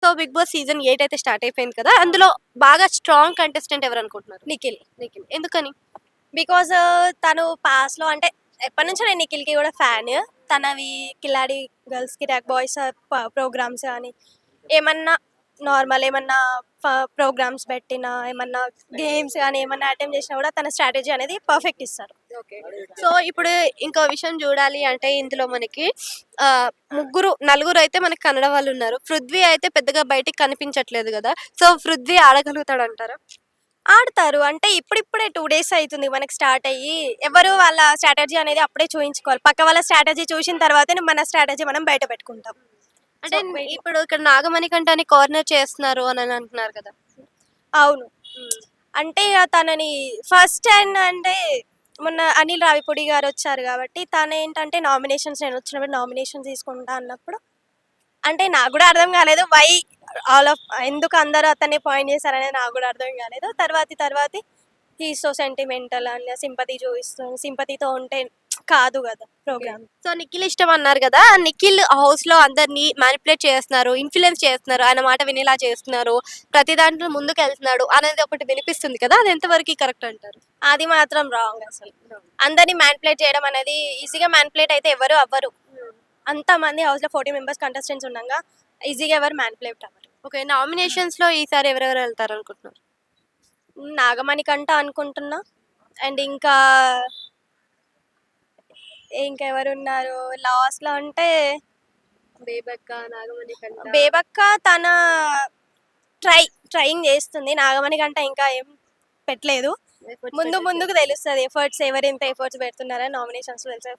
So 'big boss' season 8 అయితే start అయిపోయింది కదా! అందులో బాగా స్ట్రాంగ్ కంటెస్టెంట్ ఎవరనుకుంటున్నారు? నిఖిల్. నిఖిల్. ఎందుకని? బికాజ్ తను పాస్‌లో అంటే ఎప్పటినుంచో నేను నిఖిల్‌కి కూడా ఫ్యాన్. తనవి కిలాడి గర్ల్స్, కిరాక్ బాయ్స్ ప్రోగ్రామ్స్ గానీ, ఏమన్నా నార్మల్ ఏమన్నా ప్రోగ్రామ్స్ పెట్టినా, ఏమన్నా గేమ్స్ గానీ, ఏమన్నా అటెంప్ట్ చేసినా కూడా తన స్ట్రాటజీ అనేది పర్ఫెక్ట్ ఇస్తారు. ఓకే. సో ఇప్పుడు ఇంకో విషయం చూడాలి అంటే ఇందులో మనకి నలుగురైతే మనకి కన్నడ వాళ్ళున్నారు. పృథ్వీ అయితే పెద్దగా బయటికి కనిపించట్లేదు గదా! సో పృథ్వీ ఆడగలుగుతాడంటారా? ఆడతారు. అంటే ఇప్పుడిప్పుడే 2 డేస్ అయితుంది మనకి స్టార్ట్ అయ్యి. ఎవరు వాళ్ళ స్ట్రాటజీ అనేది అప్పుడే చూయించుకోవాలి. పక్క వాళ్ళ స్ట్రాటజీ చూసిన తర్వాతనే మన స్ట్రాటజీ మనం బయట పెట్టుకుంటాం. అంటే సో, వెయిటింగ్. ఇప్పుడు ఇక్కడ నాగమణి కంటని కార్నర్ చేస్తున్నారు అని అంటున్నారు కదా! అవును. అంటే తనని ఫస్ట్ టైమ్ అంటే మొన్న అనిల్ రావిపూడి గారొచ్చారు గాబట్టి, తనేంటంటే నేనొచ్చినప్పుడు నామినేషన్స్ తీసుకుంటా అన్నప్పుడు, అంటే నాకు గూడా అర్థం గాలేదు. ఎందుకు అందరూ అతన్నే పాయింట్ చేశారనేది నాకు గూడా అర్థం గాలేదు. తర్వాతి హి ఈజ్ సో సెంటిమెంటల్ అని సింపతితో ఉంటే కాదు గదా ప్రోగ్రామ్. సో నిఖిల్ ఇష్టం అన్నారు కదా! నిఖిల్ హౌస్‌లో అందరిని మానిప్యులేట్ చేస్తున్నారు, ఇన్‌ఫ్లూయెన్స్ చేస్తున్నారు, ఆయన మాట వినేలా చేస్తున్నారు, ప్రతి దాంట్లో ముందుకెళ్తున్నాడు అనేది ఒకటి వినిపిస్తుంది కదా! అది ఎంతవరకి కరెక్ట్ అంటారు? అది మాత్రం రాంగ్ అసలు. అందరిని మ్యానిపులేట్ చేయడం అనేది ఈజీగా మ్యానిపులేట్ అయితే ఎవరు అవ్వరు. అంతమంది హౌస్‌లో 40 మెంబర్స్ కంటెస్టెంట్స్ ఉండంగా ఈజీగా ఎవరు మ్యానిపులేట్ అవ్వరు. ఓకే. నామినేషన్స్‌లో ఈసారి ఎవరెవరు వెళ్తారనుకుంటున్నారు? నాగమణి కంట అనుకుంటున్నా. అండ్ ఇంకెవరున్నారు లాస్ట్‌లో అంటే బేబక్క, నాగమణి కంట. బేబక్క తన ట్రైయింగ్ చేస్తుంది. నాగమణి కంట ఇంకా ఏం పెట్టలేదు. ముందుకు తెలుస్తది. ఎవరెంత ఎఫర్ట్స్ పెడుతున్నారని నామినేషన్స్‌లో తెలుస్తది.